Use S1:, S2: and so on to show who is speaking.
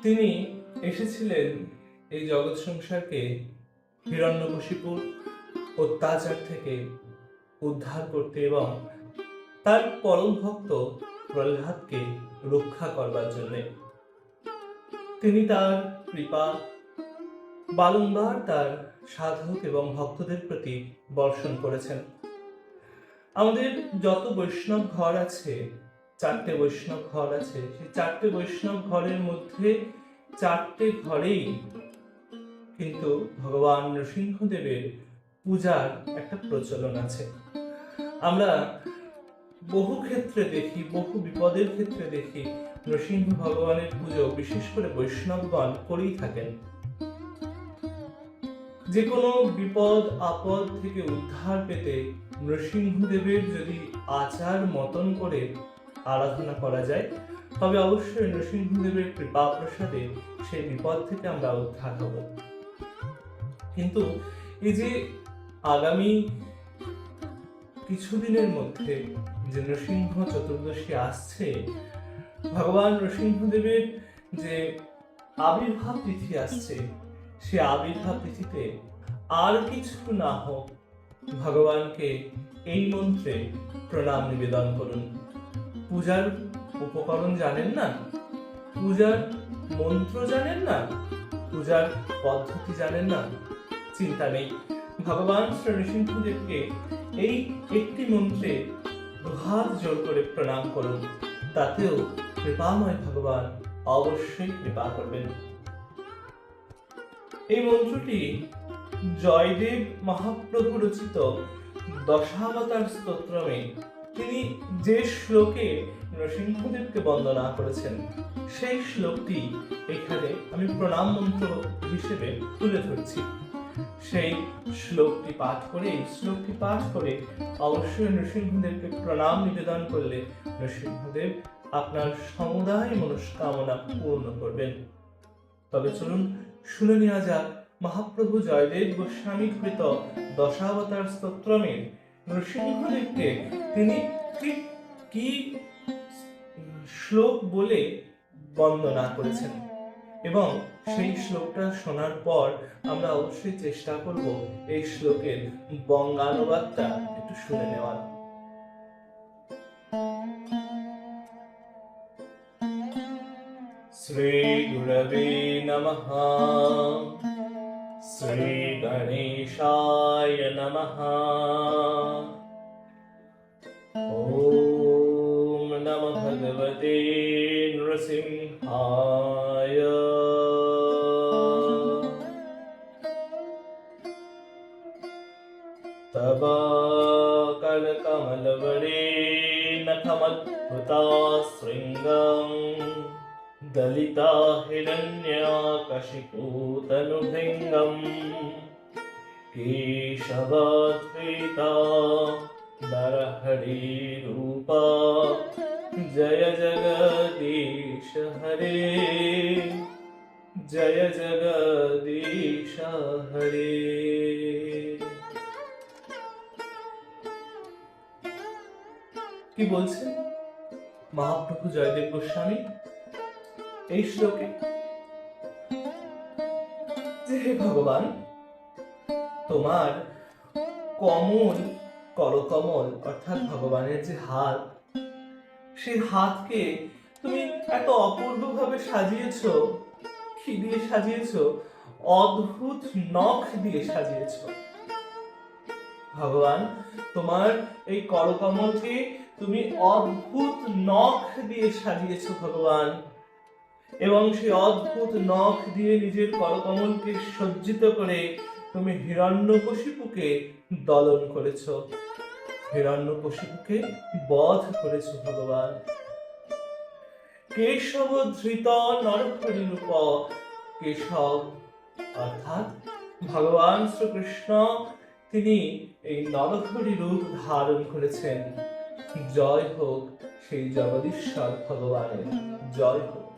S1: তিনি এসেছিলেন এই জগৎ সংসারকে হিরণ্যকশিপুর অত্যাচার থেকে উদ্ধার করতে এবং তার পরম ভক্ত প্রহ্লাদকে রক্ষা করবার জন্য। তিনি তার কৃপা বারংবার তার সাধক এবং ভক্তদের প্রতি বর্ষণ করেছেন। আমাদের যত বৈষ্ণব ঘর আছে, 4টে বৈষ্ণব ঘর আছে, সেই 4টে বৈষ্ণব ঘরের মধ্যে 4টে ঘরেই কিন্তু ভগবান নৃসিংহদেবের পূজার একটা প্রচলন আছে। আমরা বহু ক্ষেত্রে দেখি, বহু বিপদের ক্ষেত্রে দেখি নৃসিংহ ভগবানের পুজো বিশেষ করে বৈষ্ণবগণ করেই থাকেন। যে কোনো বিপদ আপদ থেকে উদ্ধার পেতে নৃসিংহদেবের যদি আচার মতন করে আরাধনা করা যায়, তবে অবশ্যই নৃসিংহদেবের কৃপা প্রসাদে সেই বিপদ থেকে আমরা উদ্ধার হব। কিন্তু এই যে আগামী কিছুদিনের মধ্যে যে নৃসিংহ চতুর্দশী আসছে, ভগবান নৃসিংহদেবের যে আবির্ভাব তিথি আসছে, সে আবির্ভাব তিথিতে আর কিছু না হোক ভগবানকে এই মন্ত্রে প্রণাম নিবেদন করুন। পূজার উপকরণ জানেন না, পূজার মন্ত্র জানেন না, পূজার পদ্ধতি জানেন না, চিন্তা নেই। ভগবান শ্রী নৃসিংহদেবকে এই একটি মন্ত্রে দুহাত জোর করে প্রণাম করুন, তাতেও কৃপাময় ভগবান অবশ্যই কৃপা করবেন। এই মন্ত্রটি জয়দেব মহাপ্রভু রচিত দশাবতার স্তোত্রমে তিনি যে শ্লোকে নৃসিংহদেবকে বন্দনা করেছেন, সেই শ্লোকটি এখানে আমি প্রণাম মন্ত্র হিসেবে তুলে ধরছি। সেই শ্লোকটি পাঠ করে অবশ্যই নৃসিংহদেবকে প্রণাম নিবেদন করলে নৃসিংহদেব আপনার সমুদায় মনস্কামনা পূর্ণ করবেন। তবে চলুন শুনে নেওয়া যাক মহাপ্রভু জয়দেব গোস্বামী কৃত দশাবতার স্তোত্রমে নৃসিংহদেবকে তিনি কি শ্লোক বলে বন্দনা করেছেন, এবং সেই শ্লোকটা শোনার পর আমরা অবশ্যই চেষ্টা করব এই শ্লোকের বঙ্গানুবাদটা একটু শুনে নেওয়ার। শ্রী গুরবে নমঃ, শ্রী গণেশায় নমঃ, ওম নমঃ ভগবতে নৃসিংহায়। তব করকমলবরে নখমদ্ভুতা শৃঙ্গং দলিতা হিরণ্যকশিপুতনুভৃঙ্গম কেশবাদ্বৈতা নরহরি রূপা জয় জগদীশ হরে, জয় জগদীশ হরে। কি বলছেন মহাপ্রভু জয়দেব গোস্বামী এই শ্লোকে? যে হে ভগবান, তোমার করকমল অর্থাৎ ভগবানের যে হাত, সেই হাতকে তুমি এত অপূর্ব ভাবে সাজিয়েছ। কি দিয়ে সাজিয়েছ? অদ্ভুত নখ দিয়ে সাজিয়েছ। ভগবান, তোমার এই করকমলকে তুমি অদ্ভুত নখ দিয়ে সাজিয়েছ ভগবান, এবং সেই অদ্ভুত নখ দিয়ে নিজের করকমলকে সজ্জিত করে তুমি হিরণ্যকশিপুকে দলন করেছ, হিরণ্যকশিপুকে বধ করেছ ভগবান। কেশব ধৃত নরহরি রূপ, কেশব অর্থাৎ ভগবান শ্রীকৃষ্ণ, তিনি এই নরহরি রূপ ধারণ করেছেন। জয় হোক সেই জগদীশ্বর ভগবানের, জয় হোক।